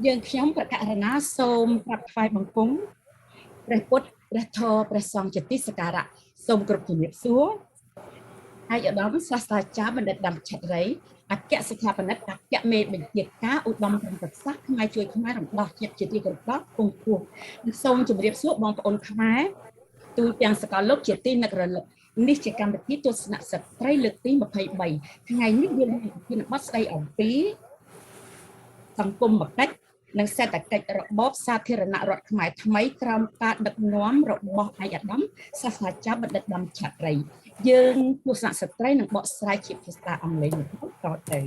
យើងខ្ញុំប្រកាសណាសូមប្រាប់ថ្វាយបង្គំព្រះពុទ្ធព្រះធម៌ព្រះសង្ឃជាទីសក្ការៈសូមគ្រប់ជំរាបសួរអាយឧត្តមសាស្ត្រាចារ្យបណ្ឌិតដាំឆត្រីអគ្គសិក្ខាបនិតអគ្គមេបញ្ជាការឧត្តមក្រុមប្រឹក្សាខ្មែរជួយខ្មែររំដោះជាតិជាទីគោរពគង់គួរសូមជម្រាបសួរបងប្អូនខ្មែរទូទាំងសកលលោកជាទីនឹករលឹកនេះជាកម្មវិធីទស្សនៈស្ត្រីលើកទី23ថ្ងៃនេះយើងមានប្រធានបទស្ដីអំពីសង្គមកិច្ចនិងសេដ្ឋកិច្ចរបបសាធារណរដ្ឋខ្មែរថ្មីក្រោមការដឹកនាំរបស់ឯកឧត្តមសាស្ត្រាចារ្យបណ្ឌិតដាំឆត្រីយើងទស្សនៈស្ត្រីនឹងបកស្រាយជាភាសាអង់គ្លេសតទៅ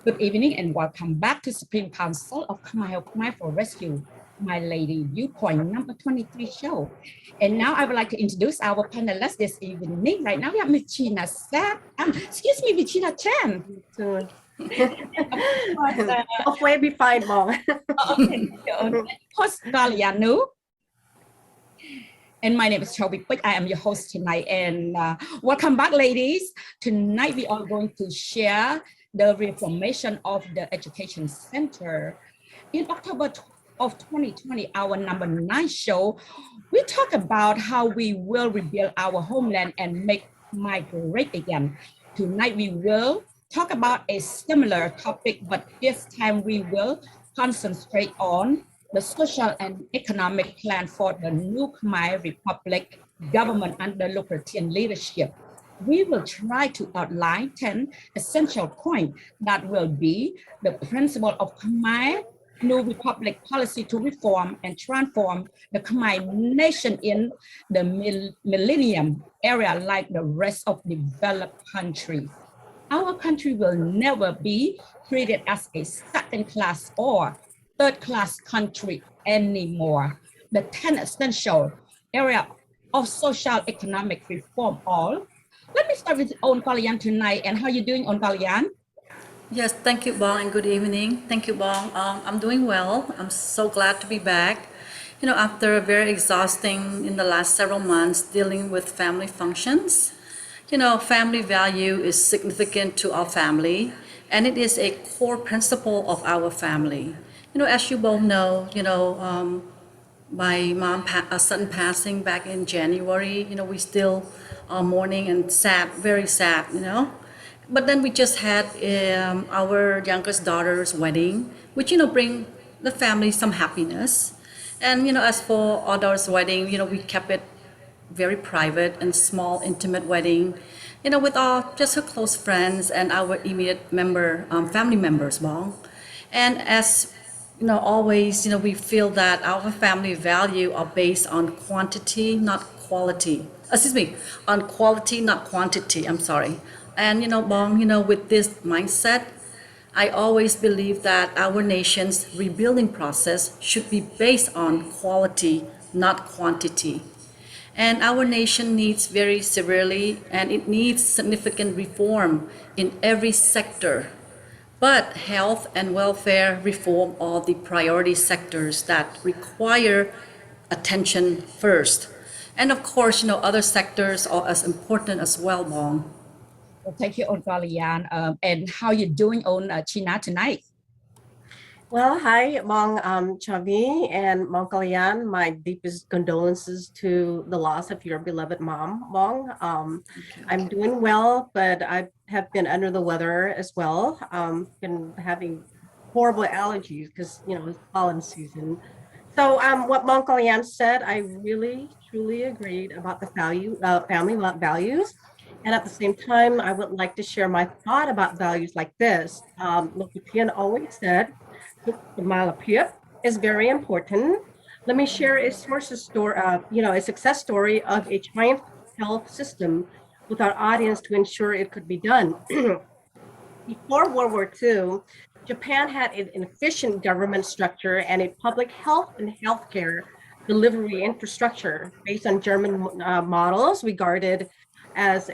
Good evening and welcome back to Supreme Council of Khmer for Rescue Khmer Ladies Viewpoint number 23 show. And now I would like to introduce our panelists this evening. Right now we have Ms. Chhyna excuse me, Ms. Chhyna Chan. Hopefully be fine, Mom. Okay. Host Kalyan Nou. And my name is Chhovy. I am your host tonight. And welcome back, ladies. Tonight we are going to share the reformation of the education center. In October of 2020, our number 9 show, we talk about how we will rebuild our homeland and make migrate again. Tonight we will talk about a similar topic, but this time we will concentrate on the social and economic plan for the new Khmer Republic government under LOK CHUM-TEAV leadership. We will try to outline 10 essential points that will be the principle of Khmer New Republic policy to reform and transform the Khmer nation in the millennium era like the rest of developed countries. Our country will never be treated as a second-class or third-class country anymore. The 10 essential area of social economic reform all. Let me start with On Kalyan tonight. And how are you doing, On Kalyan? Yes, thank you, Bong, and good evening. Thank you, Bong. I'm doing well. I'm so glad to be back. You know, after very exhausting in the last several months dealing with family functions, you know, family value is significant to our family, and it is a core principle of our family. You know, as you both know, my sudden passing back in January, you know, we still are mourning and sad, very sad, you know. But then we just had our youngest daughter's wedding, which, you know, bring the family some happiness. And, you know, as for our daughter's wedding, you know, we kept it very private and small, intimate wedding, you know, with just her close friends and our immediate family members, Bong. And as you know, always, you know, we feel that our family value are based on quantity, not quality. Excuse me, on quality, not quantity. I'm sorry. And you know, Bong, you know, with this mindset, I always believe that our nation's rebuilding process should be based on quality, not quantity. And our nation needs very severely, and it needs significant reform in every sector. But health and welfare reform are the priority sectors that require attention first. And of course, you know, other sectors are as important as well, Bong. Well, thank you, On Kalyan. And how are you doing, On Chhyna tonight? Well, hi, Mong Chhovy and Mong Kalyan. My deepest condolences to the loss of your beloved mom, Mong. I'm doing well, but I have been under the weather as well. Been having horrible allergies because, you know, it's pollen season. So what Mong Kalyan said, I really, truly agreed about the family values. And at the same time, I would like to share my thought about values like this. LOK CHUM-TEAV always said, the is very important. Let me share a success story of a giant health system with our audience to ensure it could be done. Before World War II, Japan had an efficient government structure and a public health and healthcare delivery infrastructure based on German models regarded as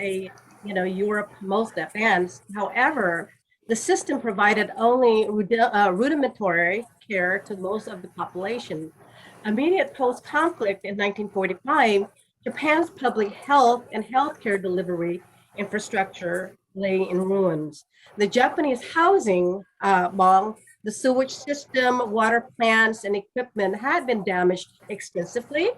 Europe most advanced. However, the system provided only rudimentary care to most of the population. Immediate post-conflict in 1945, Japan's public health and healthcare delivery infrastructure lay in ruins. The Japanese housing The sewage system, water plants, and equipment had been damaged extensively.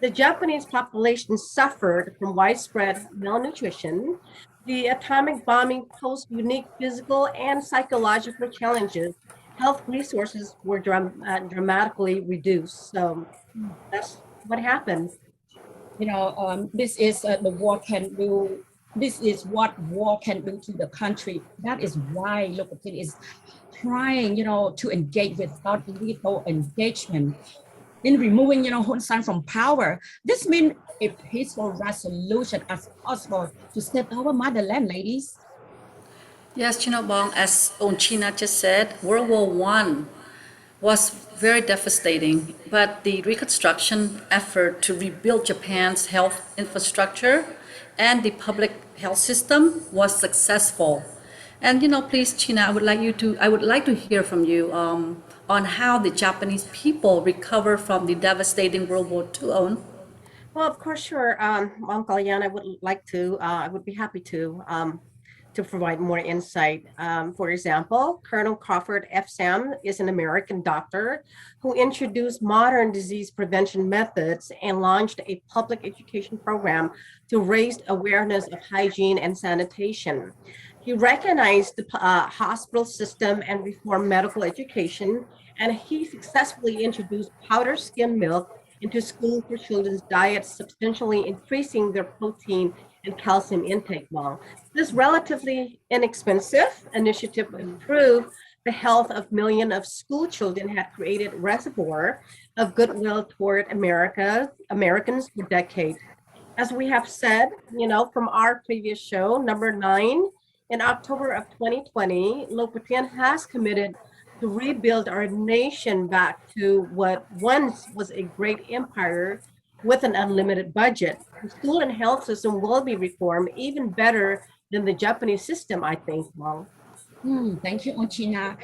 The Japanese population suffered from widespread malnutrition. The atomic bombing posed unique physical and psychological challenges. Health resources were dramatically reduced. So that's what happened. This is the war can do. This is what war can do to the country. That is why local is trying, to engage without lethal engagement in removing, Hun Sen from power. This means a peaceful resolution as possible to save our motherland, ladies. Yes, Bong, as Chhyna just said, World War I was very devastating, but the reconstruction effort to rebuild Japan's health infrastructure and the public health system was successful. And please, Chhyna, I would like to hear from you on how the Japanese people recover from the devastating World War II. Well, of course, sure. Mom Kalyan, I would be happy to provide more insight. For example, Colonel Crawford F. Sam is an American doctor who introduced modern disease prevention methods and launched a public education program to raise awareness of hygiene and sanitation. He recognized the hospital system and reformed medical education, and he successfully introduced powder skim milk into school for children's diets, substantially increasing their protein and calcium intake. Well, this relatively inexpensive initiative improved the health of millions of school children, had created a reservoir of goodwill toward Americans for decades. As we have said, from our previous show, number 9, in October of 2020, LOK CHUM-TEAV has committed to rebuild our nation back to what once was a great empire with an unlimited budget. The school and health system will be reformed even better than the Japanese system, I think, Mom. Thank you, Chhyna.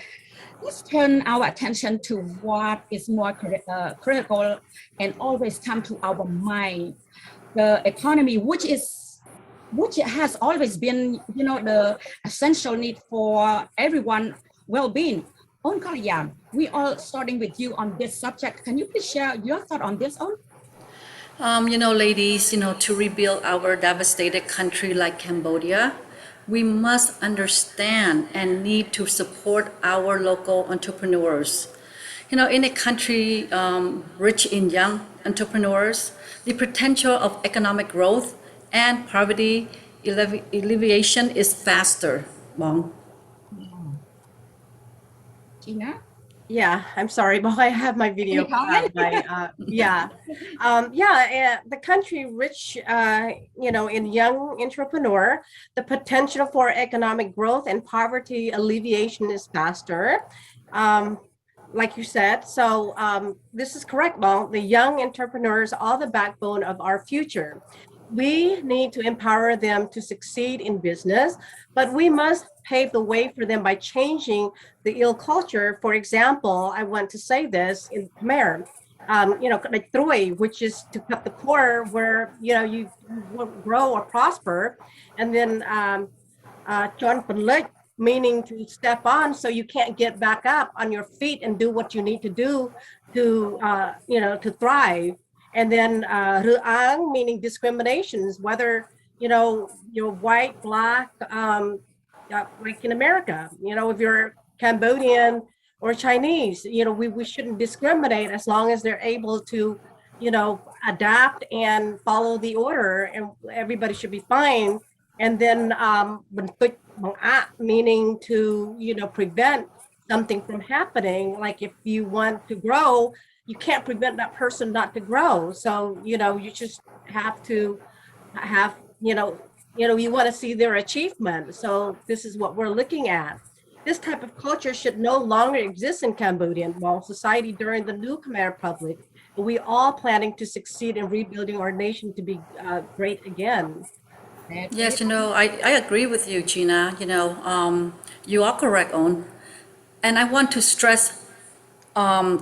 Let's turn our attention to what is more critical and always come to our mind. The economy, which has always been, the essential need for everyone well-being. Kalyan, we are starting with you on this subject. Can you please share your thought on this, Ladies, to rebuild our devastated country like Cambodia, we must understand and need to support our local entrepreneurs. In a country rich in young entrepreneurs, the potential of economic growth and poverty alleviation is faster. Mom. Chhyna? Yeah, I'm sorry, but I have my video. The country rich, in young entrepreneur, the potential for economic growth and poverty alleviation is faster. Like you said, so this is correct, Mom. The young entrepreneurs are the backbone of our future. We need to empower them to succeed in business, but we must pave the way for them by changing the ill culture. For example, I want to say this in Khmer, like Trui, which is to cut the cord where, you grow or prosper. And then Chon Panlik, meaning to step on so you can't get back up on your feet and do what you need to do to thrive. And then Ruang, meaning discriminations, whether, you're white, black, like in America, if you're Cambodian or Chinese, we shouldn't discriminate as long as they're able to, adapt and follow the order, and everybody should be fine. And then meaning to, prevent something from happening. Like if you want to grow, you can't prevent that person not to grow. So, you just have to have, you want to see their achievement. So this is what we're looking at. This type of culture should no longer exist in Cambodian society during the new Khmer Republic. We all planning to succeed in rebuilding our nation to be great again. Yes, I agree with you, Chhyna. You are correct, and I want to stress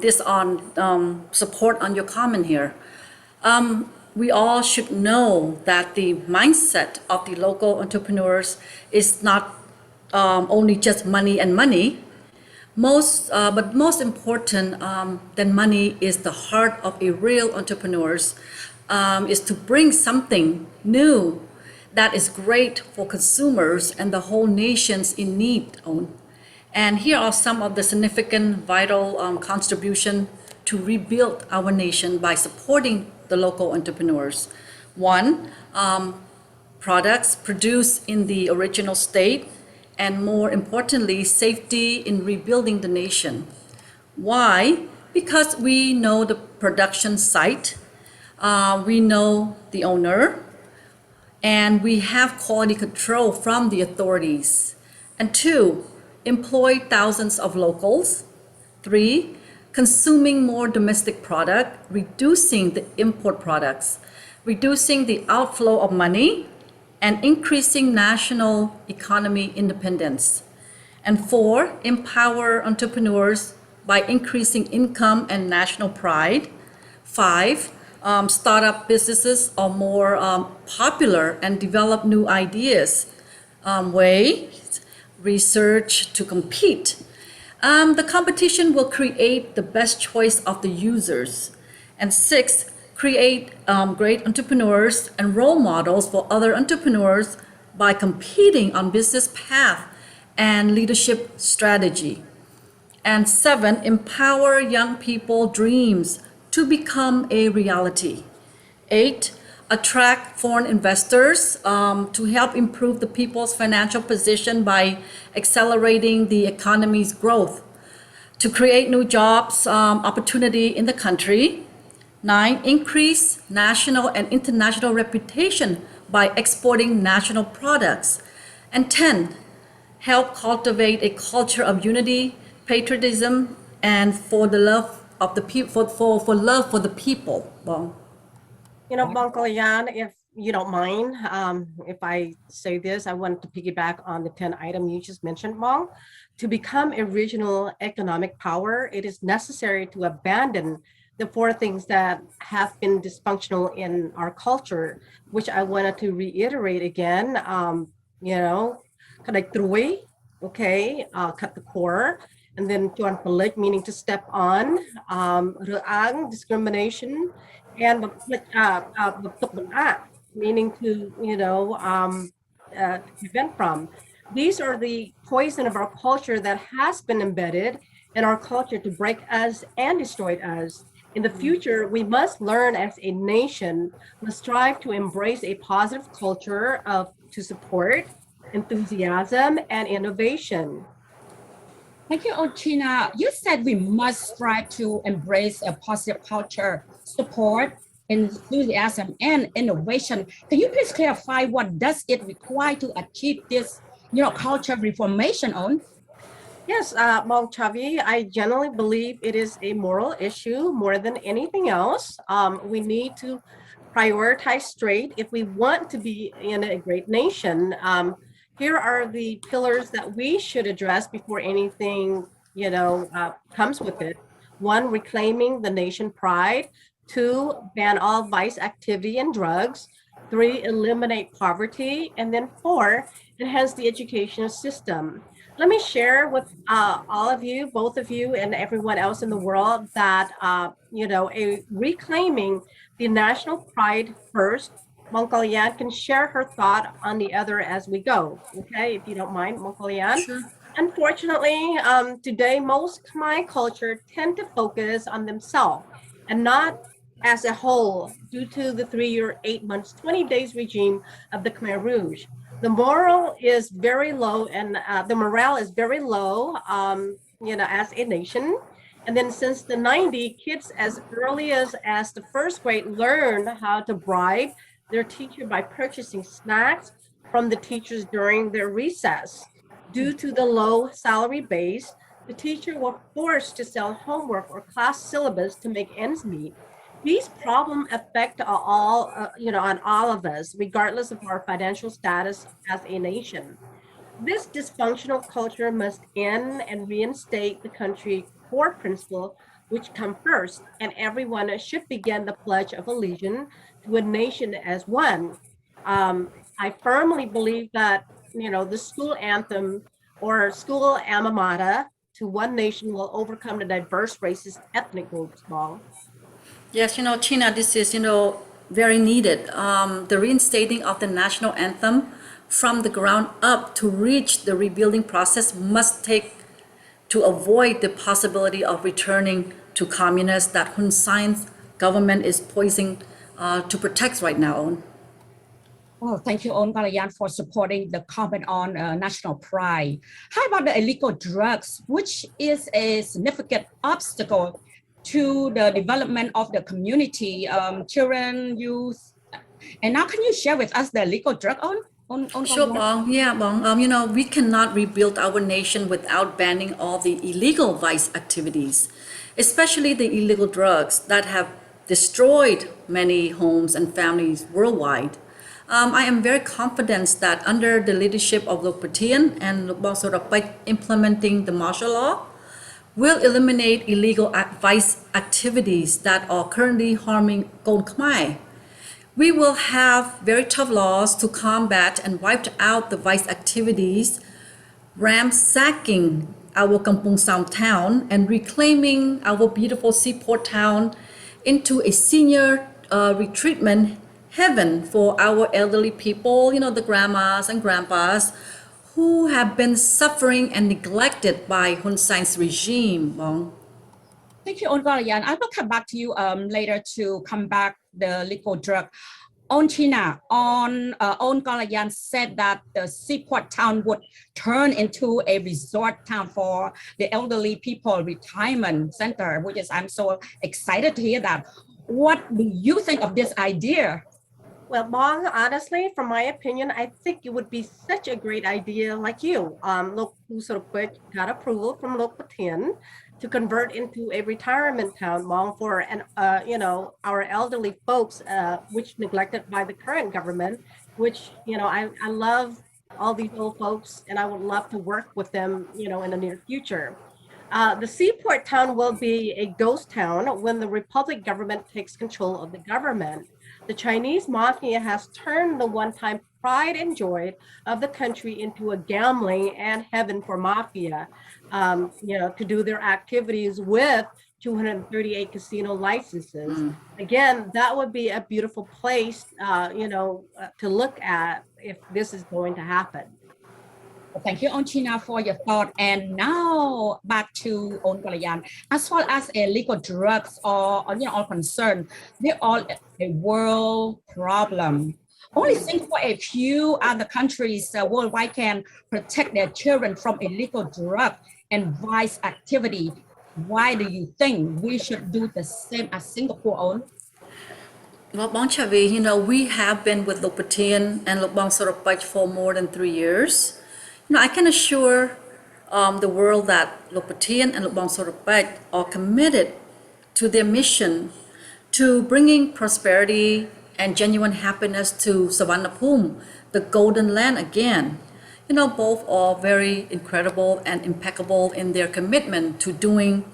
this on support on your comment here. We all should know that the mindset of the local entrepreneurs is not only just money and money, But most important than money is the heart of a real entrepreneurs, is to bring something new that is great for consumers and the whole nations in need on. And here are some of the significant vital contribution to rebuild our nation by supporting the local entrepreneurs. One, products produced in the original state, and more importantly, safety in rebuilding the nation. Why? Because we know the production site, we know the owner, and we have quality control from the authorities. And two, employ thousands of locals. Three, consuming more domestic product, reducing the import products, reducing the outflow of money, and increasing national economy independence. And four, empower entrepreneurs by increasing income and national pride. Five, startup businesses are more popular and develop new ideas, ways, research to compete. The competition will create the best choice of the users. And six, create great entrepreneurs and role models for other entrepreneurs by competing on business path and leadership strategy. And seven, empower young people dreams to become a reality. Eight, attract foreign investors to help improve the people's financial position by accelerating the economy's growth, to create new jobs opportunity in the country. Nine, increase national and international reputation by exporting national products. And 10, help cultivate a culture of unity, patriotism, and for the love of the people, for love for the people. Bong. You know, Bang Kalyan, if you don't mind, if I say this, I want to piggyback on the 10 item you just mentioned, Bang. To become a regional economic power, it is necessary to abandon the four things that have been dysfunctional in our culture, which I wanted to reiterate again. You know, like okay, cut the core, and then chuan palit, meaning to step on, reang, discrimination, and meaning to, to prevent from. These are the poison of our culture that has been embedded in our culture to break us and destroy us. In the future, we must learn as a nation, must strive to embrace a positive culture to support enthusiasm and innovation. Thank you, Chhyna. You said we must strive to embrace a positive culture, support, enthusiasm, and innovation. Can you please clarify what does it require to achieve this, culture reformation on? Yes, Mong Chhovy, I generally believe it is a moral issue more than anything else. We need to prioritize straight if we want to be in a great nation. Here are the pillars that we should address before anything, comes with it. One, reclaiming the nation pride. Two, ban all vice activity and drugs. Three, eliminate poverty. And then four, enhance the educational system. Let me share with all of you, both of you, and everyone else in the world that, reclaiming the national pride first. Mong Kalyan can share her thought on the other as we go. Okay, if you don't mind, Mong Kalyan. Sure. Unfortunately, today, most Khmer culture tend to focus on themselves and not as a whole due to the 3-year, 8 months, 20 days regime of the Khmer Rouge. The moral is very low, and the morale is very low, as a nation. And then since the 90s, kids as early as the first grade learn how to bribe their teacher by purchasing snacks from the teachers during their recess. Due to the low salary base, the teacher was forced to sell homework or class syllabus to make ends meet. These problems affect all, on all of us, regardless of our financial status as a nation. This dysfunctional culture must end and reinstate the country core principle, which come first, and everyone should begin the Pledge of Allegiance to a nation as one. I firmly believe that, the school anthem or school alma mater to one nation will overcome the diverse races, ethnic groups, Mong. Yes, Chhyna, this is, very needed. The reinstating of the national anthem from the ground up to reach the rebuilding process must take to avoid the possibility of returning to communists that Hun Sen's government is poising to protect right now. Oh, thank you, On Kalyan, for supporting the comment on national pride. How about the illegal drugs, which is a significant obstacle to the development of the community, children, youth? And now, can you share with us the illegal drug on Sure, Kalyan? Bong. Yeah, Bong. We cannot rebuild our nation without banning all the illegal vice activities, especially the illegal drugs that have destroyed many homes and families worldwide. I am very confident that under the leadership of LOK Patian and LOK SORAPECH implementing the martial law, will eliminate illegal vice activities that are currently harming Kon Khmer. We will have very tough laws to combat and wipe out the vice activities, ransacking our Kampong Sam town and reclaiming our beautiful seaport town into a senior retreatment heaven for our elderly people, the grandmas and grandpas who have been suffering and neglected by Hun Sen's regime. Bong. Thank you, On Kalyan. I will come back to you later to come back the legal drug. On Chhyna, On Kalyan said that the seaport town would turn into a resort town for the elderly people retirement center, which is, I'm so excited to hear that. What do you think of this idea? Well, Mong, honestly, from my opinion, I think it would be such a great idea like you. LOK SORAPECH got approval from LOK Patian to convert into a retirement town, Mong, for our elderly folks, which neglected by the current government, which, I love all these old folks and I would love to work with them, in the near future. The seaport town will be a ghost town when the Republic government takes control of the government. The Chinese mafia has turned the one-time pride and joy of the country into a gambling and heaven for mafia, to do their activities with 238 casino licenses. Again, that would be a beautiful place, to look at if this is going to happen. Thank you, On Chhyna, for your thought. And now back to On Kalyan. As far as illegal drugs are concerned, they're all a world problem. Only Singapore, a few other countries worldwide can protect their children from illegal drug and vice activity. Why do you think we should do the same as Singapore? On? Well, Bong Chhovy, we have been with LOK Patian and LOK SORAPECH for more than 3 years. I can assure the world that LOK Patian and LOK SORAPECH are committed to their mission to bringing prosperity and genuine happiness to Savannah, the golden land again. Both are very incredible and impeccable in their commitment to doing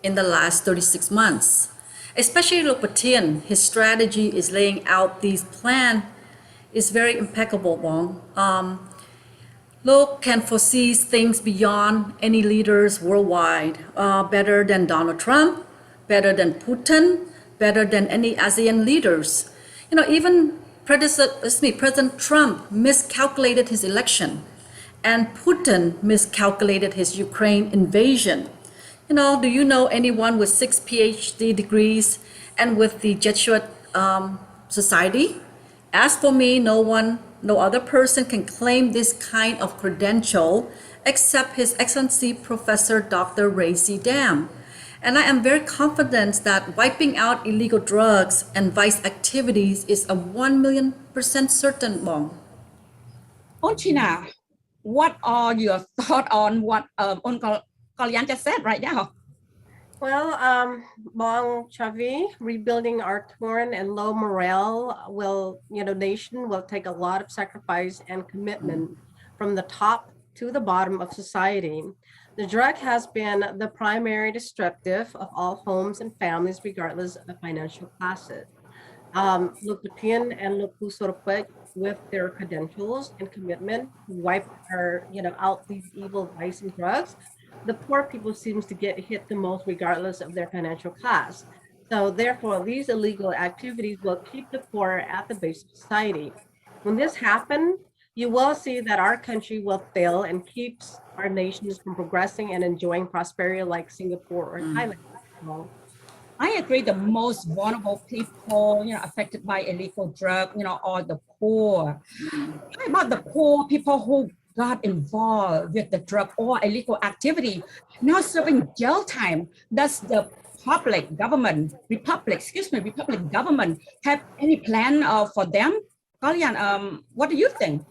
in the last 36 months. Especially LOK Patian, his strategy is laying out these plans is very impeccable, Bong. LOK can foresee things beyond any leaders worldwide, better than Donald Trump, better than Putin, better than any ASEAN leaders. Even President Trump miscalculated his election, and Putin miscalculated his Ukraine invasion. Do you know anyone with 6 PhD degrees and with the Jesuit society? As for me, no other person can claim this kind of credential except His Excellency Professor Dr. Ray C. Dam. And I am very confident that wiping out illegal drugs and vice activities is a 1,000,000% certain, Bong. On Chhyna, what are your thoughts on what On Kalyan just said right now? Well, Mong Chhovy, rebuilding our torn and low morale nation will take a lot of sacrifice and commitment from the top to the bottom of society. The drug has been the primary destructive of all homes and families, regardless of financial classes. LOK Patian and LOK SORAPECH, with their credentials and commitment to wipe out these evil vice and drugs, the poor people seems to get hit the most regardless of their financial class. So therefore, these illegal activities will keep the poor at the base of society. When this happens, you will see that our country will fail and keeps our nations from progressing and enjoying prosperity like Singapore or Thailand. Well, I agree. The most vulnerable people, affected by illegal drug, are the poor. How about the poor people who got involved with the drug or illegal activity, now serving jail time? Does the Republic government have any plan for them? Kalyan, what do you think?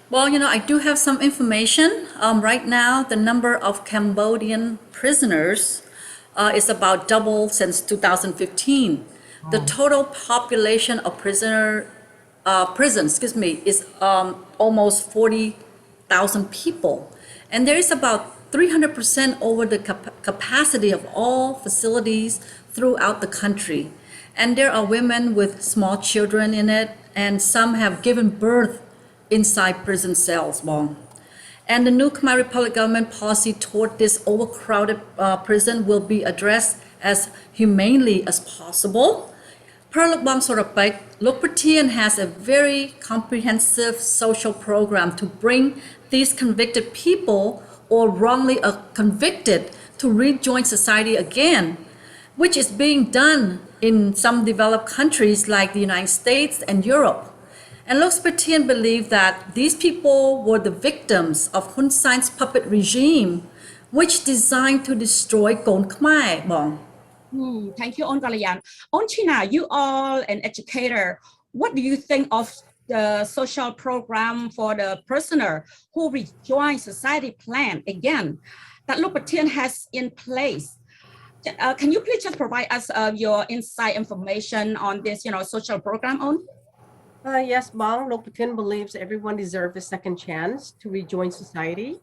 Well, I do have some information. Right now, the number of Cambodian prisoners is about double since 2015. The total population of prisons, is almost 40,000 people. And there is about 300% over the capacity of all facilities throughout the country. And there are women with small children in it, and some have given birth inside prison cells. Bon. And the new Khmer Republic government policy toward this overcrowded prison will be addressed as humanely as possible. Per Lok Bang SORAPECH, Lok Pratien has a very comprehensive social program to bring these convicted people or wrongly convicted to rejoin society again, which is being done in some developed countries like the United States and Europe. And Lok Pratien believe that these people were the victims of Hun Sen's puppet regime, which designed to destroy Kon Khmer. Bong. Thank you, On Kalyan. On Chhyna, you are an educator. What do you think of the social program for the prisoner who rejoin society plan again that Lok Pratien has in place? Can you please just provide us your insight information on this, social program on? Yes, Bang, Lok Pratien believes everyone deserves a second chance to rejoin society.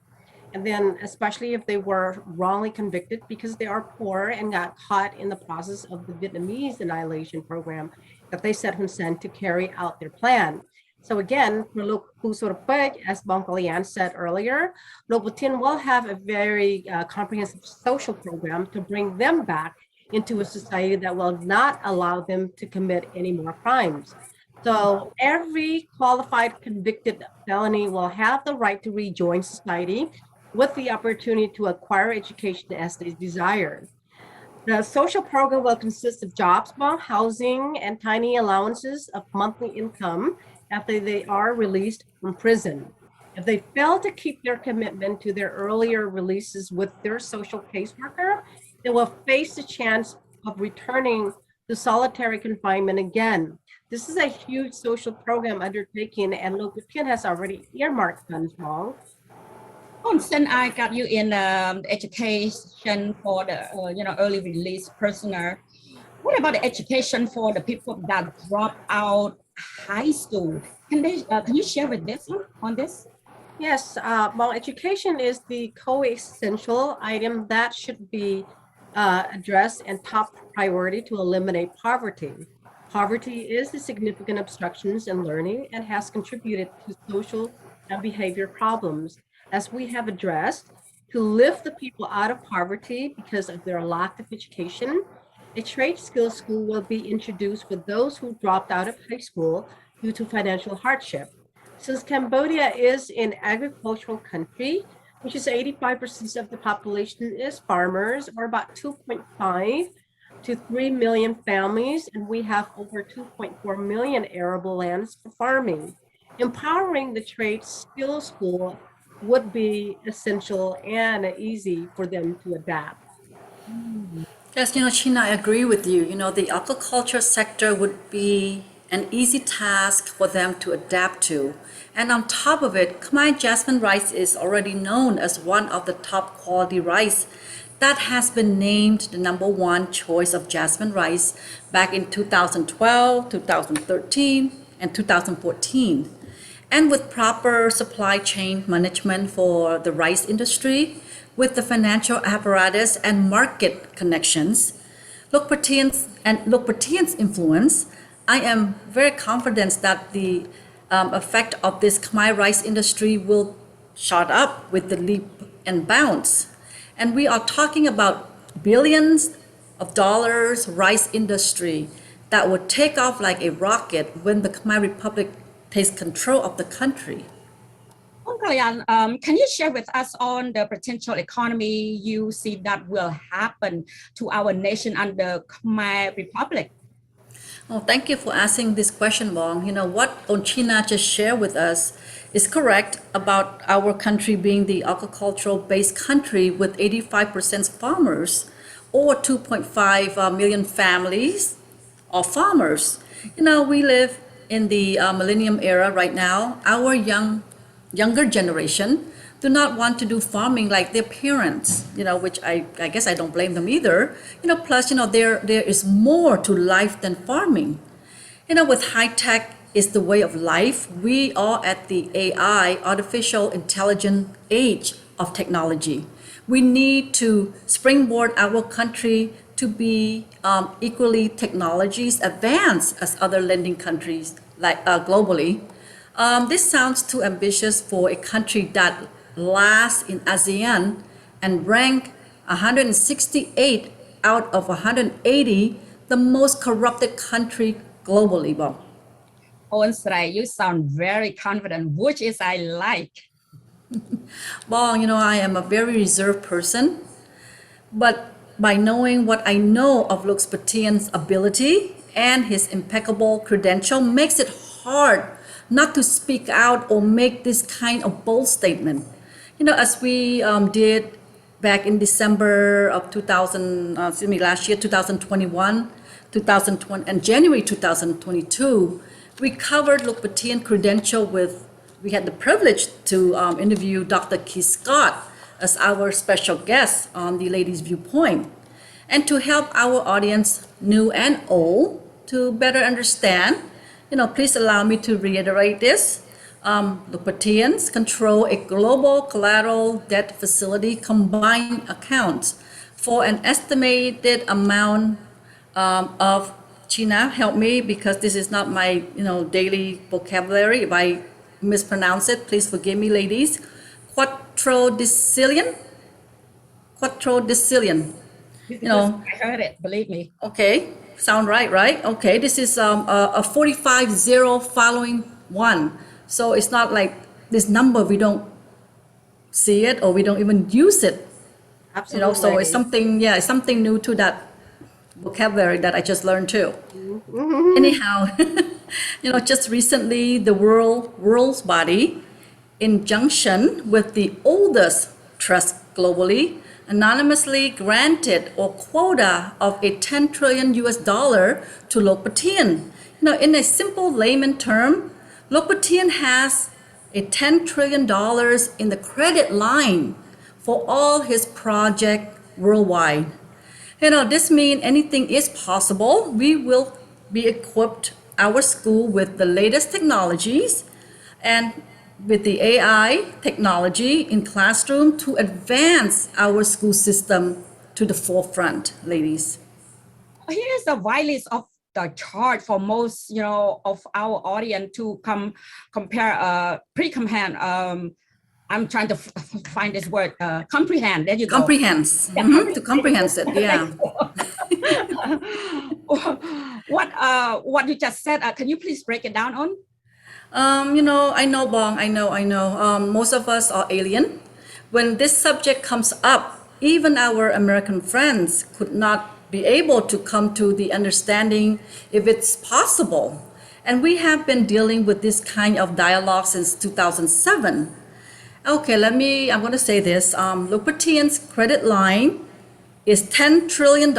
And then especially if they were wrongly convicted because they are poor and got caught in the process of the Vietnamese annihilation program that they set Hun Sen to carry out their plan. So again, for Lok SORAPECH, as Bang Kalyan said earlier, Lok Pratien will have a very comprehensive social program to bring them back into a society that will not allow them to commit any more crimes. So every qualified convicted felony will have the right to rejoin society with the opportunity to acquire education as they desire. The social program will consist of jobs, housing, and tiny allowances of monthly income after they are released from prison. If they fail to keep their commitment to their earlier releases with their social caseworker, they will face the chance of returning to solitary confinement again. This is a huge social program undertaking, and Lok Pratien has already earmarked funds, Mong. Since I got you in education for the early release prisoner, what about the education for the people that drop out high school? Can you share with this on this? Yes, well, education is the co-essential item that should be addressed and top priority to eliminate poverty. Poverty is the significant obstructions in learning and has contributed to social and behavior problems. As we have addressed, to lift the people out of poverty because of their lack of education, a trade skills school will be introduced for those who dropped out of high school due to financial hardship. Since Cambodia is an agricultural country, which is 85% of the population is farmers, or about 2.5 to 3 million families, and we have over 2.4 million arable lands for farming. Empowering the trade skills school would be essential and easy for them to adapt. Yes, Chhyna, I agree with you. The aquaculture sector would be an easy task for them to adapt to. And on top of it, Khmer jasmine rice is already known as one of the top quality rice that has been named the #1 choice of jasmine rice back in 2012, 2013, and 2014. And with proper supply chain management for the rice industry, with the financial apparatus and market connections, Lok Pratien's influence, I am very confident that the effect of this Khmer rice industry will shot up with the leap and bounce. And we are talking about billions of dollars rice industry that would take off like a rocket when the Khmer Republic takes control of the country. Kalyan, can you share with us on the potential economy you see that will happen to our nation under Khmer Republic? Oh, thank you for asking this question, Bong. You know, what Chhyna just shared with us is correct about our country being the agricultural-based country with 85% farmers, or 2.5 million families of farmers. You know, we live in the millennium era right now. Our younger generation do not want to do farming like their parents, you know, which I guess I don't blame them either. You know, plus, you know, there is more to life than farming. You know, with high tech is the way of life, we are at the AI, artificial intelligence age of technology. We need to springboard our country to be equally technologies advanced as other lending countries like globally. This sounds too ambitious for a country that last in ASEAN and rank 168 out of 180 the most corrupted country globally, Bob. Onsray, you sound very confident, which is I like. Well, you know, I am a very reserved person, but by knowing what I know of LOK CHUM-TEAV's ability and his impeccable credential makes it hard not to speak out or make this kind of bold statement. You know, as we did back in December of last year, 2021, 2020, and January 2022, we covered LOK CHUM-TEAV's credential we had the privilege to interview Dr. Keith Scott as our special guest on the Ladies Viewpoint. And to help our audience, new and old, to better understand, you know, please allow me to reiterate this. LOK CHUM-TEAV's control a global collateral debt facility combined accounts for an estimated amount of, Chhyna, help me because this is not my, you know, daily vocabulary. If I mispronounce it, please forgive me, ladies. Quadrodecillion. You know, I heard it, believe me. okay, sound right? Okay, this is a 45 following 1. So it's not like this number, we don't see it or we don't even use it. Absolutely. You know, so it's something, it's something new to that vocabulary that I just learned too. Mm-hmm. Anyhow, you know, just recently the world's body, in junction with the oldest trust globally, anonymously granted a quota of a 10 trillion US dollar to LOK CHUM-TEAV. You know, in a simple layman term, LOK CHUM-TEAV has a $10 trillion in the credit line for all his projects worldwide. You know, this means anything is possible. We will be equipped our school with the latest technologies and with the AI technology in classroom to advance our school system to the forefront, ladies. Here's the whitelist of the chart for most, you know, of our audience to compare, pre-comprehend. I'm trying to find this word, comprehend. There you go. Comprehends. Yeah, To comprehend it, yeah. What you just said, can you please break it down on? You know, I know, Bong, I know. Most of us are alien. When this subject comes up, even our American friends could not be able to come to the understanding if it's possible. And we have been dealing with this kind of dialogue since 2007. Okay, I'm going to say this. LOK CHUM-TEAV's credit line is $10 trillion.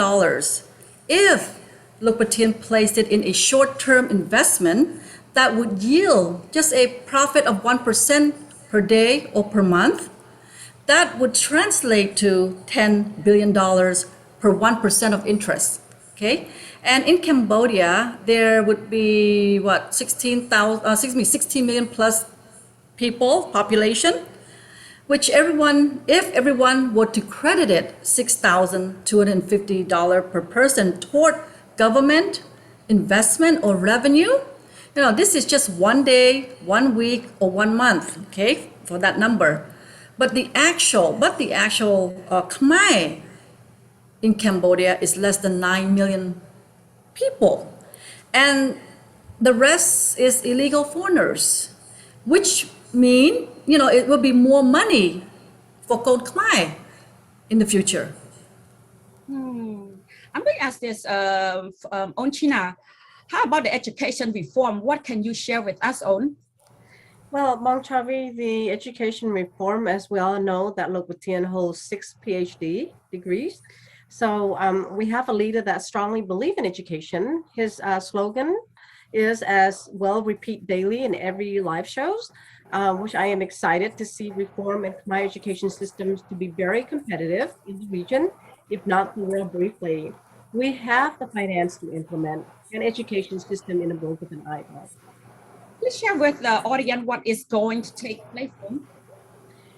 If LOK CHUM-TEAV placed it in a short-term investment, that would yield just a profit of 1% per day or per month. That would translate to $10 billion per 1% of interest. Okay, and in Cambodia, there would be 16 million plus people, population, which if everyone were to credit it $6,250 per person toward government investment or revenue, you know, this is just 1 day, 1 week, or 1 month, okay, for that number. but the actual Khmer in Cambodia is less than 9 million people. And the rest is illegal foreigners, which mean, it will be more money for Code Khmer in the future. I'm going to ask this on Chhyna. How about the education reform? What can you share with us on? Well, Mong Chhovy, the education reform, as we all know, that LOK CHUM-TEAV holds 6 PhD degrees. So we have a leader that strongly believes in education. His slogan is, as well, repeat daily in every live shows, which I am excited to see reform in my education systems to be very competitive in the region, if not the world briefly. We have the finance to implement an education system in a blink of an eye. Please share with the audience what is going to take place.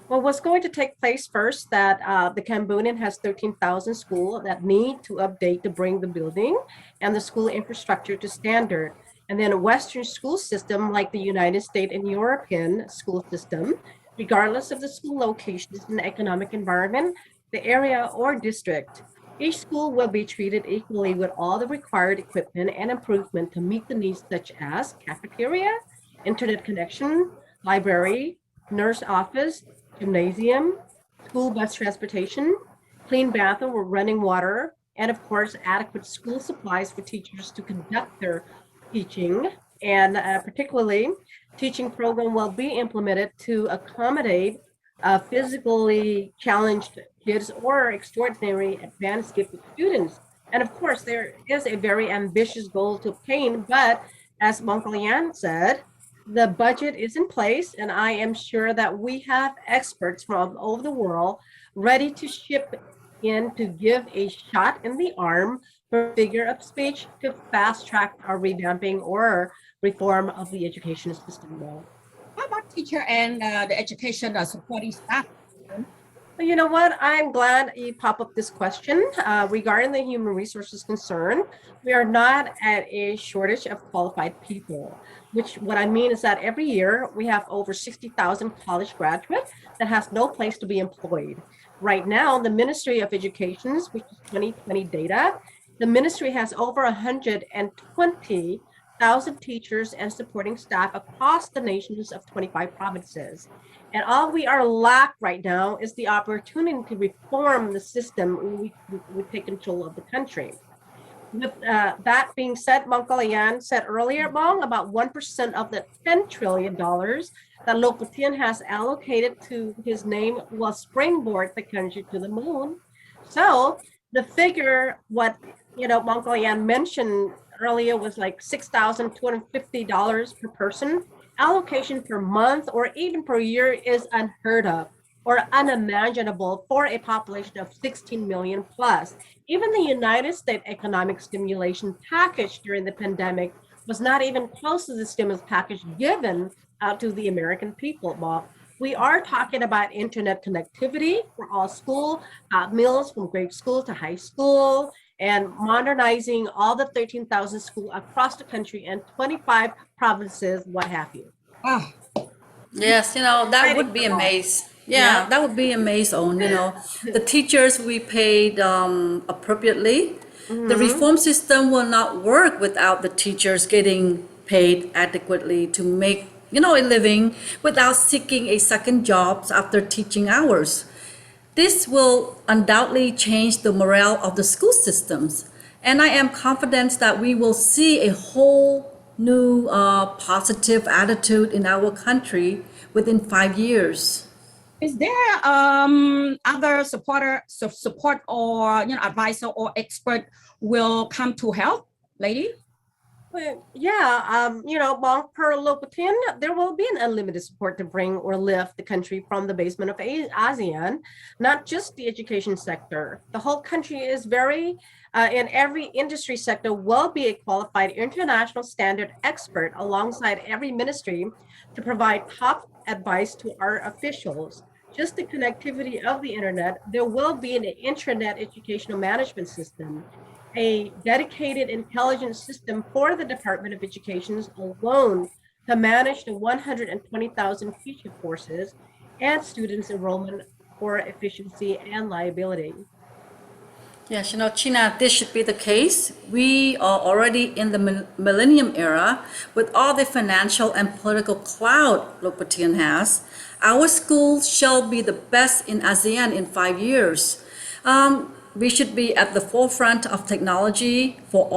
Well, what's going to take place first, that the Cambodian has 13,000 schools that need to update to bring the building and the school infrastructure to standard. And then a Western school system like the United States and European school system, regardless of the school locations and economic environment, the area or district. Each school will be treated equally with all the required equipment and improvement to meet the needs such as cafeteria, internet connection, library, nurse office, gymnasium, school bus transportation, clean bathroom with running water, and of course, adequate school supplies for teachers to conduct their teaching. And particularly, teaching program will be implemented to accommodate physically challenged kids or extraordinary advanced gifted students. And of course, there is a very ambitious goal to obtain, but as Mong Kalyan said, the budget is in place, and I am sure that we have experts from all over the world ready to ship in to give a shot in the arm for figure of speech to fast track our revamping or reform of the education system. How about teacher and the education supporting staff? Well, you know what? I'm glad you pop up this question regarding the human resources concern. We are not at a shortage of qualified people, which what I mean is that every year we have over 60,000 college graduates that has no place to be employed. Right now, the Ministry of Education, which is 2020 data, the ministry has over 120,000 teachers and supporting staff across the nations of 25 provinces. And all we are lack right now is the opportunity to reform the system when we take control of the country. With that being said, Mong Kalyan said earlier, Mong, about 1% of the $10 trillion that LOK CHUM-TEAV has allocated to his name will springboard the country to the moon. So the figure, what Mong Kalyan mentioned earlier, was like $6,250 per person. Allocation per month or even per year is unheard of or unimaginable for a population of 16 million plus. Even the United States economic stimulation package during the pandemic was not even close to the stimulus package given out to the American people, Bob. We are talking about internet connectivity for all school, meals from grade school to high school, and modernizing all the 13,000 schools across the country and 25 provinces, what have you. Ah, Yes, that would be amazing. Yeah, that would be amazing. The teachers we paid appropriately. The reform system will not work without the teachers getting paid adequately to make a living without seeking a second job after teaching hours. This will undoubtedly change the morale of the school systems, and I am confident that we will see a whole new positive attitude in our country within 5 years. is there other support or advisor or expert will come to help, lady? Well, yeah, Mong, per LOK CHUM-TEAV, there will be an unlimited support to bring or lift the country from the basement of ASEAN, not just the education sector. The whole country is very, in every industry sector will be a qualified international standard expert alongside every ministry to provide top advice to our officials. Just the connectivity of the internet, there will be an intranet educational management system, a dedicated intelligence system for the Department of Education alone to manage the 120,000 teacher courses, and students' enrollment for efficiency and liability. Yes, Chhyna, this should be the case. We are already in the millennium era with all the financial and political clout LOK has. Our schools shall be the best in ASEAN in 5 years. We should be at the forefront of technology for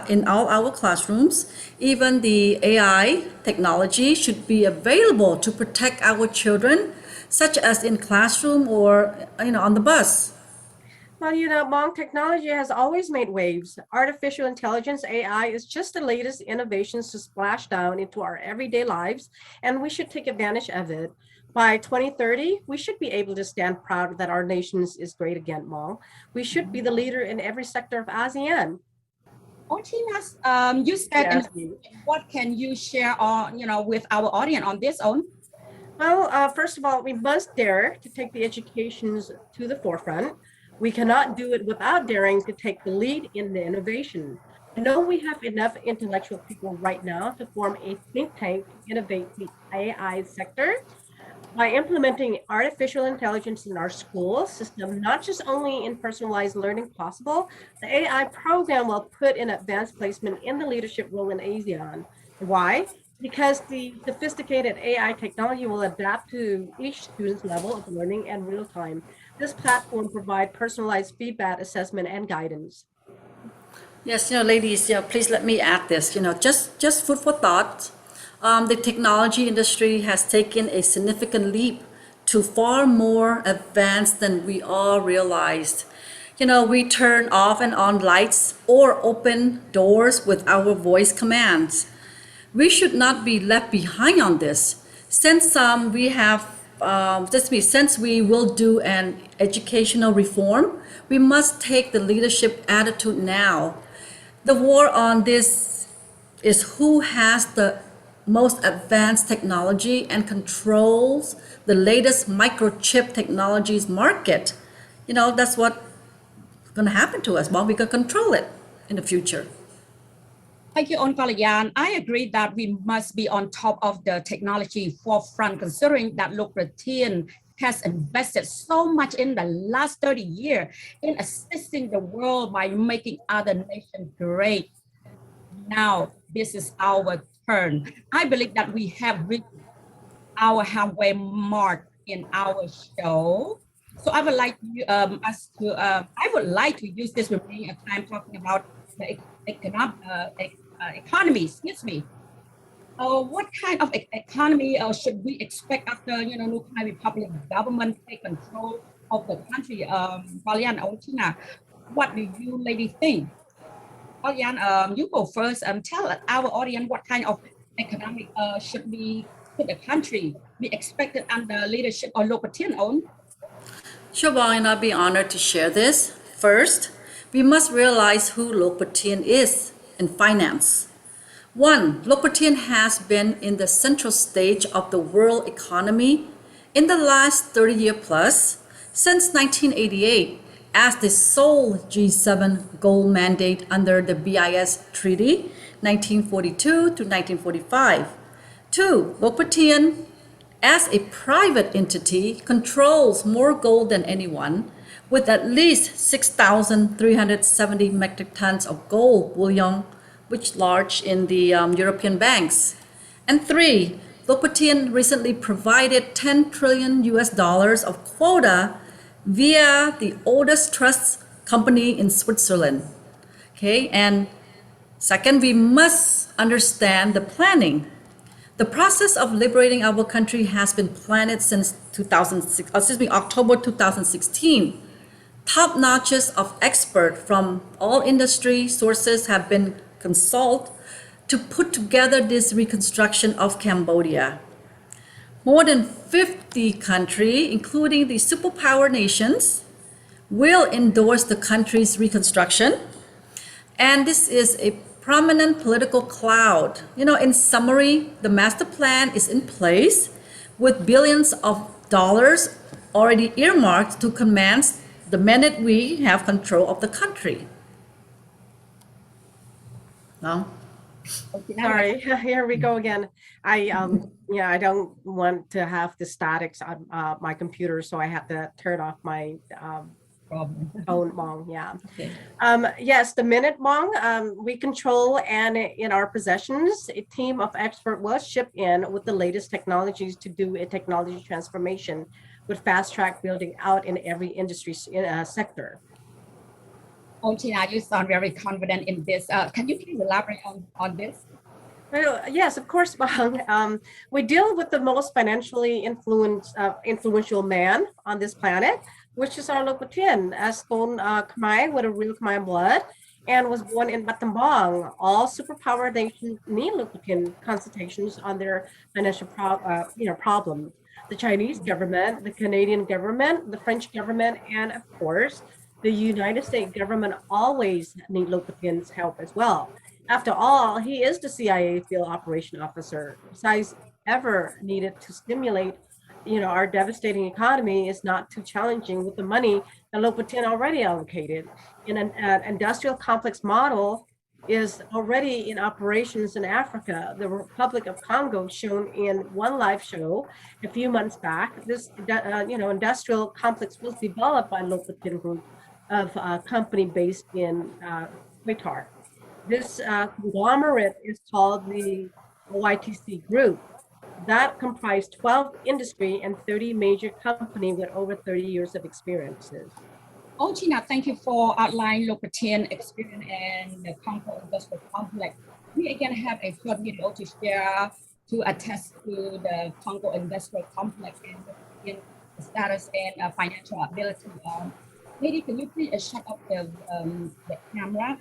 in all our classrooms. Even the AI technology should be available to protect our children, such as in classroom or on the bus. Well, Hmong, technology has always made waves. Artificial intelligence, AI, is just the latest innovations to splash down into our everyday lives, and we should take advantage of it. By 2030, we should be able to stand proud that our nation is great again, Hmong. We should be the leader in every sector of ASEAN. Chhyna, you said, Yes. what can you share on, with our audience on this own? Well, first of all, we must dare to take the educations to the forefront. We cannot do it without daring to take the lead in the innovation. I know we have enough intellectual people right now to form a think tank to innovate the AI sector. By implementing artificial intelligence in our school system, not just only in personalized learning possible, the AI program will put an advanced placement in the leadership role in ASEAN. Why? Because the sophisticated AI technology will adapt to each student's level of learning and real time. This platform provides personalized feedback, assessment, and guidance. Yes, ladies, please let me add this. Just food for thought. The technology industry has taken a significant leap to far more advanced than we all realized. We turn off and on lights or open doors with our voice commands. We should not be left behind on this. Since since we will do an educational reform, we must take the leadership attitude now. The war on this is who has the most advanced technology and controls the latest microchip technologies market. That's what's going to happen to us. Well, we can control it in the future. Thank you, Kalyan. I agree that we must be on top of the technology forefront, considering that LOK has invested so much in the last 30 years in assisting the world by making other nations great. Now, this is our turn. I believe that we have reached our halfway mark in our show. So I would like to use this remaining time talking about the economy. Excuse me. What kind of economy should we expect after New Khmer Republic government take control of the country? Kalyan or Chhyna, what do you ladies think? Kalyan, you go first. Tell our audience what kind of economic should the country be expected under leadership of LOK own? Sure, and I'll be honored to share this. First, we must realize who LOK is in finance. One, LOK has been in the central stage of the world economy in the last 30-year plus, since 1988, as the sole G7 gold mandate under the BIS Treaty 1942 to 1945. Two, LOK as a private entity controls more gold than anyone, with at least 6,370 metric tons of gold bullion, which large in the European banks. And three, LOK recently provided 10 trillion US dollars of quota via the oldest trust company in Switzerland. Okay, and second, we must understand the planning. The process of liberating our country has been planned since October 2016. Top notches of experts from all industry sources have been consulted to put together this reconstruction of Cambodia. More than 50 countries, including the superpower nations, will endorse the country's reconstruction. And this is a prominent political cloud. In summary, the master plan is in place with billions of dollars already earmarked to commence the minute we have control of the country. Now, Sorry, here we go again. Yeah, I don't want to have the statics on my computer, so I have to turn off my phone, Mong. Yeah. Okay. Yes, the minute, Mong, we control, and in our possessions, a team of experts was shipped in with the latest technologies to do a technology transformation with fast track building out in every industry sector. Chhyna, you sound very confident in this. Can you please elaborate on this? Well, yes, of course, Bang. We deal with the most financially influential man on this planet, which is our local twin, as born Khmer with a real Khmer blood, and was born in Battambang. All superpower nations need local twin consultations on their financial problems. The Chinese government, the Canadian government, the French government, and of course, the United States government always need local twins' help as well. After all, he is the CIA field operation officer. Besides, ever needed to stimulate, our devastating economy is not too challenging with the money that Lopatin already allocated. In an industrial complex model is already in operations in Africa. The Republic of Congo, shown in one live show a few months back. This, industrial complex was developed by Lopatin Group of a company based in Qatar. This conglomerate is called the YTC Group. That comprised 12 industry and 30 major companies with over 30 years of experiences. Chhyna, thank you for outlining Lopatin experience and the Congo Industrial Complex. We again have a short video to share to attest to the Congo Industrial Complex and the status and financial ability. Lady, can you please shut up the camera?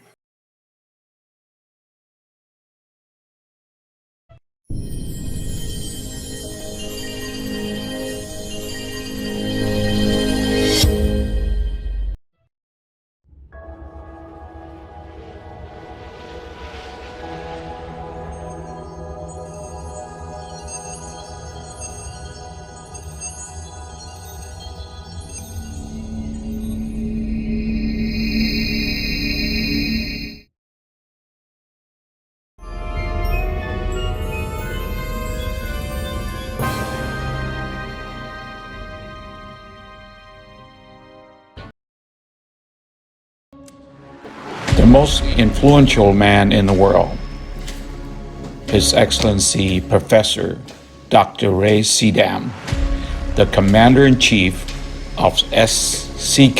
The most influential man in the world, His Excellency Professor Dr. Ray Sedam, the Commander-in-Chief of SCKHK.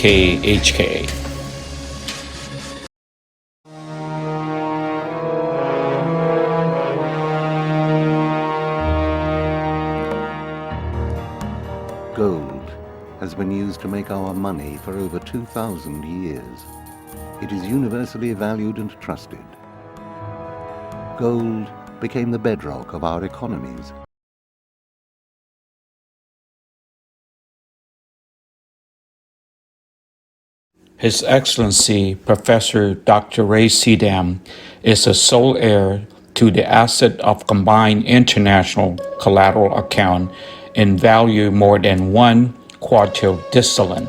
Gold has been used to make our money for over 2,000 years. It is universally valued and trusted. Gold became the bedrock of our economies. His Excellency Professor Dr. Ray Sedam is the sole heir to the asset of combined international collateral account in value more than 1 quadrillion.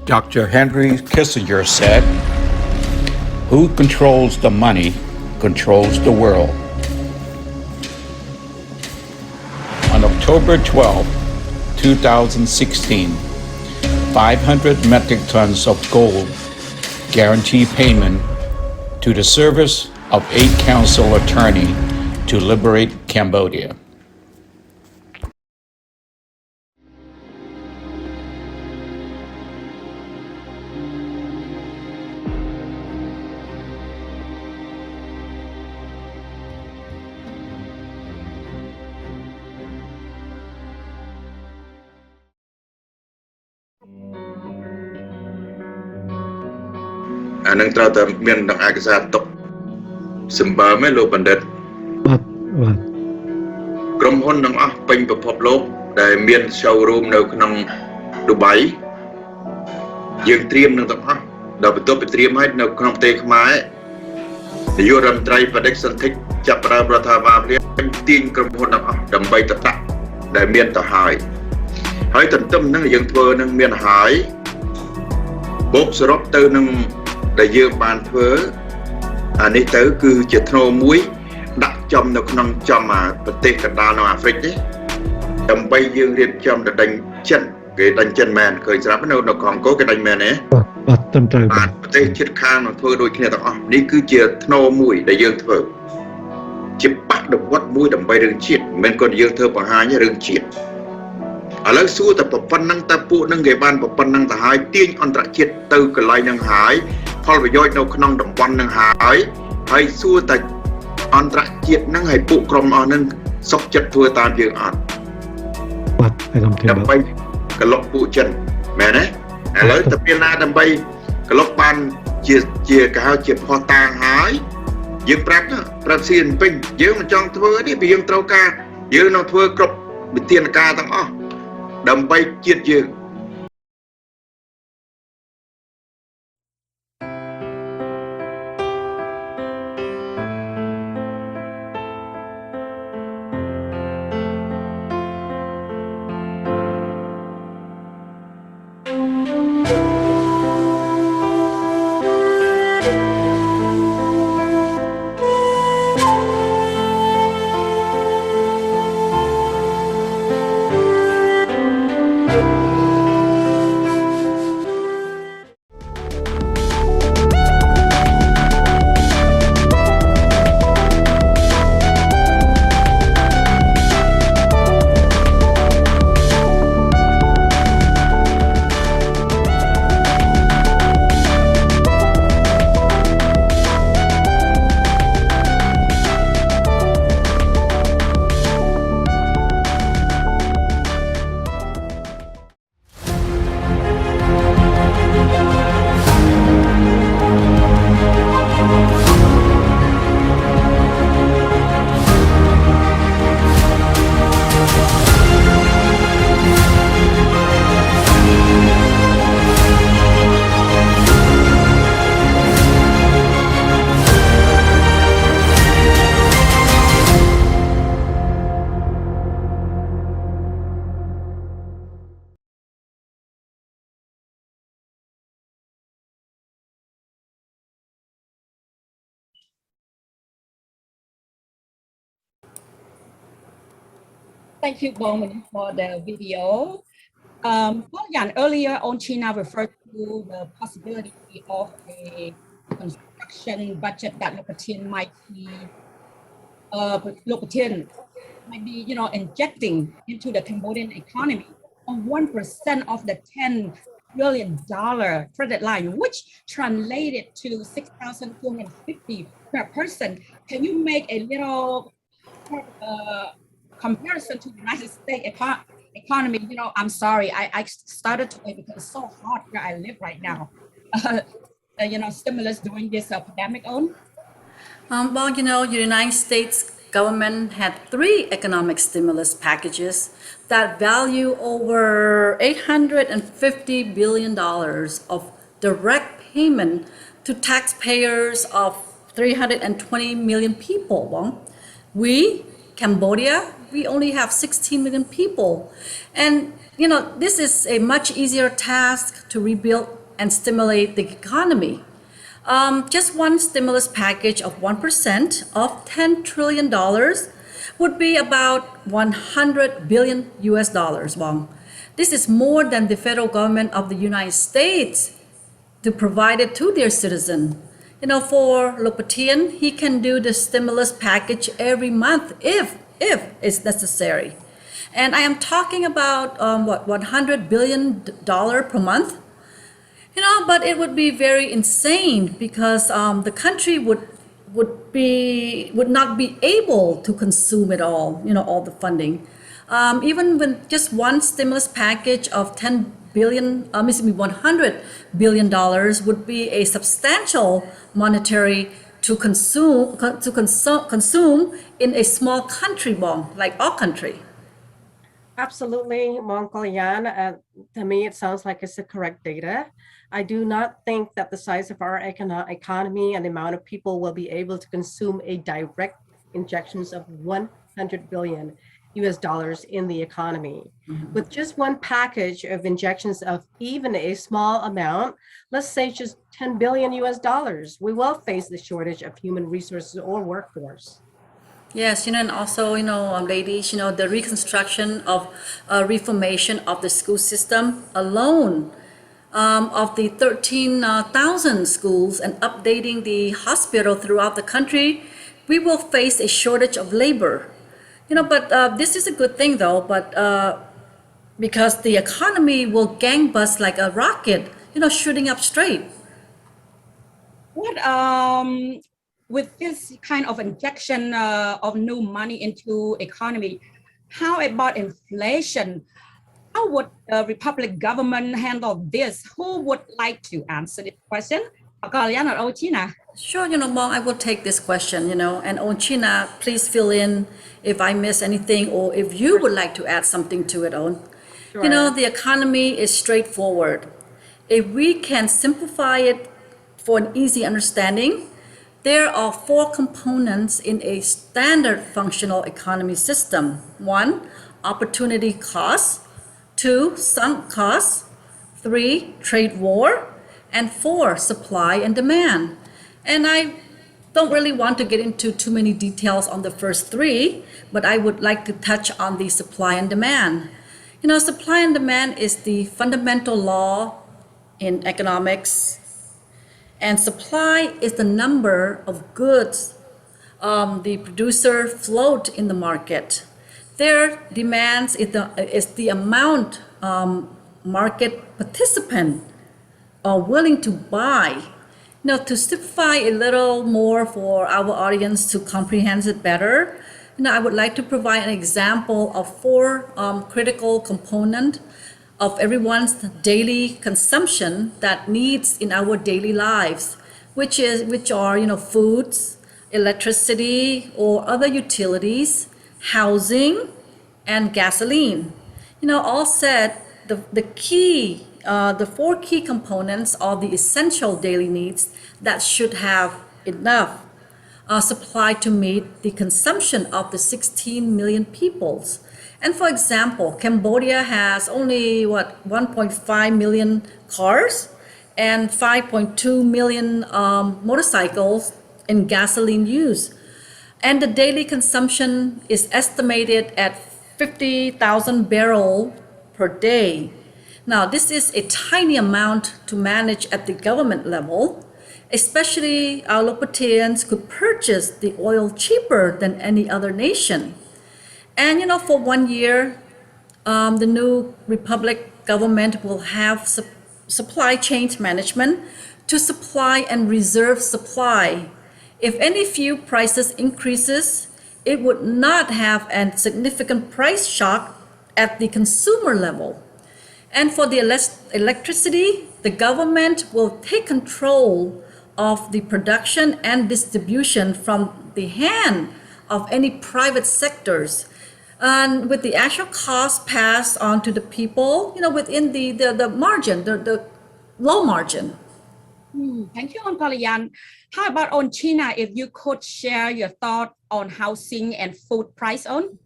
Dr. Henry Kissinger said, "Who controls the money controls the world." On October 12, 2016, 500 metric tons of gold guarantee payment to the service of 8 council attorneys to liberate Cambodia. Anh đang trao tầm miền đằng ai cái sao tục sầm bờ mấy lô bản đấtក្រុមហ៊ុនទាំងអស់ពេញពិភពលោកដែលមាន showroom នៅក្នុងឌុបៃយើងត្រៀមនឹងទាំងអស់ដល់បន្ទាប់ពីត្រៀមឲ្យនៅក្នុងប្រទេសខ្មែរនាយករដ្ឋមន្ត្រីបដិសន្ធិចាប់ផ្ដើមរដ្ឋាភិបាលទាញក្រុមហ៊ុនទាំងអស់ដើម្បីទៅដាក់ដែលមានទៅហើយ ហើយទន្ទឹមនឹងយើងធ្វើនឹងមានហើយបូកសរុបទៅនឹងដែលយើងបានធ្វើអានេះទៅគឺជាធ្នូមួយដាក់ចំនៅក្នុងចំប្រទេសកណ្ដាលនៅអាហ្វ្រិកនេះដើម្បីយើងរៀបចំទៅដេញចិនគេដេញចិនមែនឃើញស្រាប់នៅកុងហ្គោគេដេញមែនទេបាទត្រឹមត្រូវបាទប្រទេសជិតខាងនឹងធ្វើដូចគ្នាទាំងអស់នេះគឺជាធ្នូមួយដែលយើងធ្វើជាបដិវត្តមួយដើម្បីរឿងជាតិមិនមែនគាត់យើងធ្វើបង្ហាញរឿងជាតិឥឡូវសួរតែប៉ុណ្្នឹងតើពួកនឹងគេបានប៉ុណ្្នឹងទៅហើយទាញអន្តរជាតិទៅកន្លែងនឹងហើយផលប្រយោជន៍នៅក្នុងតំបន់នឹងហើយសួរតែអន្តរជាតិនឹងហើយពួកក្រុមអស់នឹងសុខចិត្តធ្វើតាមយើងអត់បាទដើម្បីក្លុកពួកចិនមែនទេឥឡូវទៅពេលណាដើម្បីក្លុកបានជាគេហៅជាផោះតាងហើយយើងប្រាប់ស៊ីនពេញយើងមិនចង់ធ្វើទេពីយើងត្រូវការយើងនឹងធ្វើគ្រប់វិធានការទាំងអស់ដើម្បីជាតិយើង Thank you, Bowman, for the video. Kalyan, earlier on, Chhyna referred to the possibility of a construction budget that Lokachin might be, injecting into the Cambodian economy on 1% of the $10 billion credit line, which translated to $6,250 per person. Can you make a little comparison to the United States economy? I'm sorry, I started to because it's so hot where I live right now. Stimulus during this pandemic on? Well, the United States government had 3 economic stimulus packages that value over $850 billion of direct payment to taxpayers of 320 million people. Cambodia, we only have 16 million people. And, this is a much easier task to rebuild and stimulate the economy. Just one stimulus package of 1% of $10 trillion would be about $100 billion US. This is more than the federal government of the United States to provide it to their citizens. For Lokachin, he can do the stimulus package every month if it's necessary. And I am talking about $100 billion per month. But it would be very insane because the country would not be able to consume it all, all the funding. Even when just one stimulus package of $100 billion would be a substantial monetary to consume in a small country, like our country. Absolutely, Kalyan. To me, it sounds like it's the correct data. I do not think that the size of our economy and the amount of people will be able to consume a direct injections of 100 billion. US dollars in the economy. With just one package of injections of even a small amount, let's say just 10 billion US dollars, we will face the shortage of human resources or workforce. Yes, and also, ladies, the reconstruction of reformation of the school system alone, of the 13,000 schools and updating the hospital throughout the country, we will face a shortage of labor. But this is a good thing though, but because the economy will gangbust like a rocket, shooting up straight. What with this kind of injection of new money into economy, how about inflation? How would the Republic government handle this? Who would like to answer this question? Kalyan or Chhyna? Sure, Mom, I will take this question, and Chhyna, please fill in if I miss anything or if you would like to add something to it, On. Sure. The economy is straightforward. If we can simplify it for an easy understanding, there are 4 components in a standard functional economy system. 1, opportunity cost. 2, sunk costs. 3, trade war. And 4, supply and demand. And I don't really want to get into too many details on the first 3, but I would like to touch on the supply and demand. Supply and demand is the fundamental law in economics, and supply is the number of goods the producer float in the market. Their demands is the amount market participant are willing to buy. To simplify a little more for our audience to comprehend it better, I would like to provide an example of 4 critical components of everyone's daily consumption that needs in our daily lives, which are foods, electricity or other utilities, housing, and gasoline. All said, the 4 key components are the essential daily needs that should have enough supply to meet the consumption of the 16 million peoples. And for example, Cambodia has only 1.5 million cars and 5.2 million motorcycles in gasoline use. And the daily consumption is estimated at 50,000 barrels per day. Now, this is a tiny amount to manage at the government level. Especially our Lopatians could purchase the oil cheaper than any other nation. And for 1 year, the new Republic government will have supply chain management to supply and reserve supply. If any fuel prices increases, it would not have a significant price shock at the consumer level. And for the electricity, the government will take control of the production and distribution from the hand of any private sectors, and with the actual cost passed on to the people, within the margin, the low margin. Thank you, Kalyan. How about Chhyna, if you could share your thought on housing and food price on?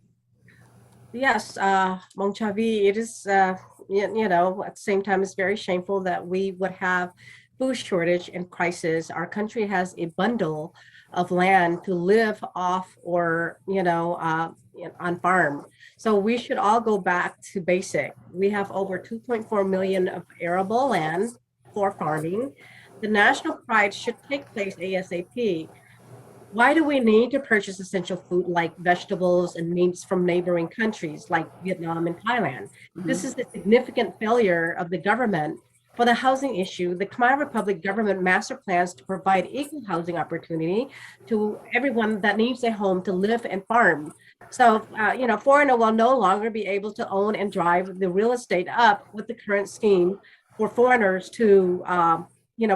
Yes, Chhovy, it is, at the same time, it's very shameful that we would have food shortage and crisis. Our country has a bundle of land to live off or, on farm. So we should all go back to basic. We have over 2.4 million of arable land for farming. The national pride should take place ASAP. Why do we need to purchase essential food like vegetables and meats from neighboring countries like Vietnam and Thailand? This is a significant failure of the government. For the housing issue, the Khmer Republic government master plans to provide equal housing opportunity to everyone that needs a home to live and farm. So, foreigner will no longer be able to own and drive the real estate up with the current scheme for foreigners to,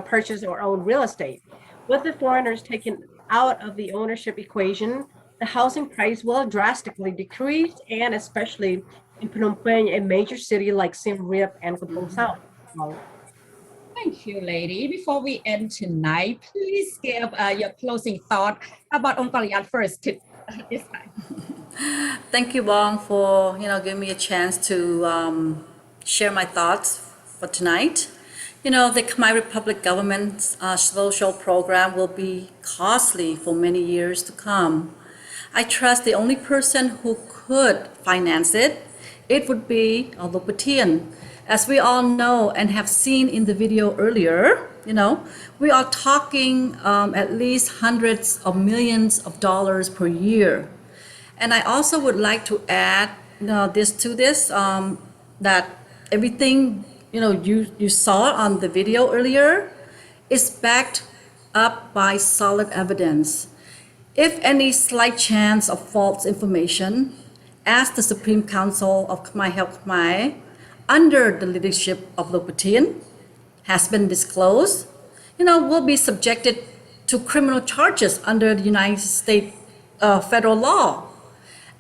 purchase or own real estate. With the foreigners taken out of the ownership equation, the housing price will drastically decrease, and especially in Phnom Penh, a major city like Siem Reap and Kampong South. Thank you, lady. Before we end tonight, please give your closing thought about Kalyan first this time. Thank you, Bong, for giving me a chance to share my thoughts for tonight. The Khmer Republic government's social program will be costly for many years to come. I trust the only person who could finance it, it would be LOK Patien. As we all know and have seen in the video earlier, we are talking at least hundreds of millions of dollars per year. And I also would like to add this that everything you saw on the video earlier is backed up by solid evidence. If any slight chance of false information, as the Supreme Council of Khmer Help Khmer, under the leadership of LOK Patien, has been disclosed, will be subjected to criminal charges under the United States federal law.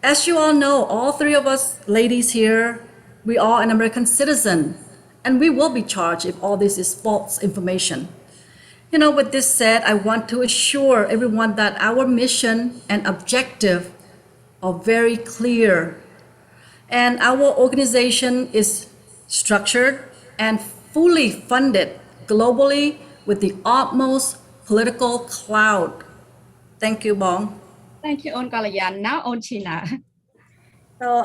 As you all know, all three of us ladies here, we are an American citizen, and we will be charged if all this is false information. With this said, I want to assure everyone that our mission and objective are very clear. And our organization is structured and fully funded globally with the utmost political clout. Thank you, Bong. Thank you, on Kalyan. Now on Chhyna. So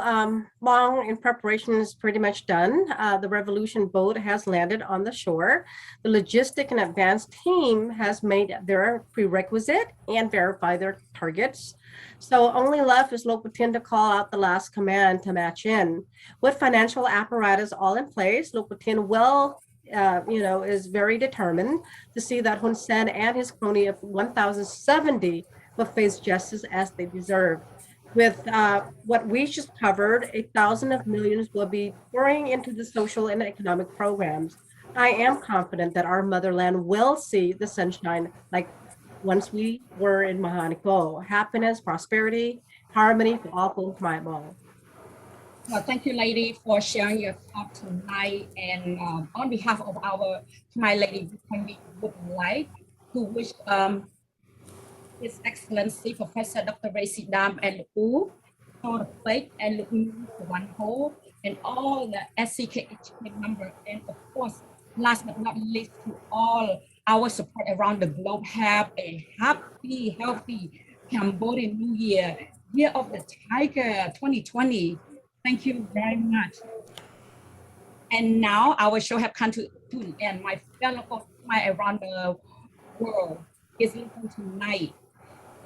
Bong, in preparation is pretty much done. The Revolution boat has landed on the shore. The logistic and advanced team has made their prerequisite and verified their targets. So only left is LOK Patien to call out the last command to match in. With financial apparatus all in place, LOK Patien will, is very determined to see that Hun Sen and his crony of 1,070 will face justice as they deserve. With what we just covered, 1,000 of millions will be pouring into the social and economic programs. I am confident that our motherland will see the sunshine like once we were in Mahaniko. Happiness, prosperity, harmony for all folks my ball. Well, thank you, lady, for sharing your thoughts tonight. And on behalf of our Khmer Lady, we would like to wish His Excellency Professor Dr. Rescue Khmer and SORAPECH and LOK CHUM-TEAV SOVANN HO and all the SCKHK members, and of course, last but not least, to all our support around the globe. Have a happy, healthy Cambodian New Year, Year of the Tiger 2020. Thank you very much. And now our show have come to an end. My fellow Khmer around the world is listening tonight.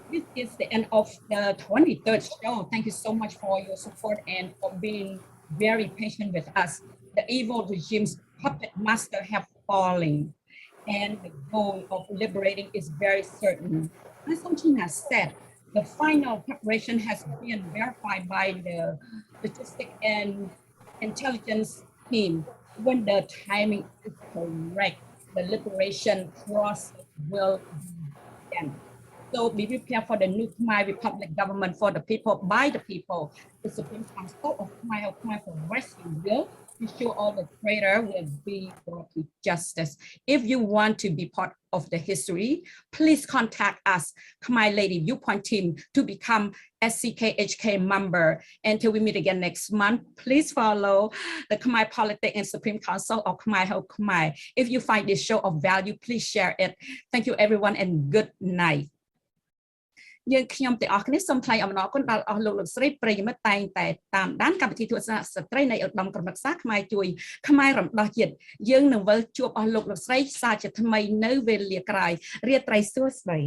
This is the end of the 23rd show. Thank you so much for your support and for being very patient with us. The evil regime's puppet master have fallen, and the goal of liberating is very certain. As Chhyna said, the final preparation has been verified by the logistic and intelligence team. When the timing is correct, the liberation process will begin. So be prepared for the new Khmer Republic government for the people, by the people. The Supreme Council of Khmer for Rescue will ensure all the traitor will be brought to justice. If you want to be part of the history, please contact us, Khmer Lady Viewpoint team, to become SCKHK member. Until we meet again next month, please follow the Khmer Politics and Supreme Council of Khmer Help Khmer. If you find this show of value, please share it. Thank you, everyone, and good night. យើងខ្ញុំទាំងអស់គ្នាសូមថ្លែងអំណរគុណដល់អស់លោកលោកស្រីប្រិយមិត្តតែងតែតាមដានកម្មវិធីទូរស័ព្ទស្ត្រីនៃឧត្តមក្រុមប្រឹក្សាខ្មែរជួយខ្មែររំដោះជាតិយើងនឹងវិលជួបអស់លោកលោកស្រីសារជាថ្មីនៅវេលាក្រោយរាត្រីសួស្តី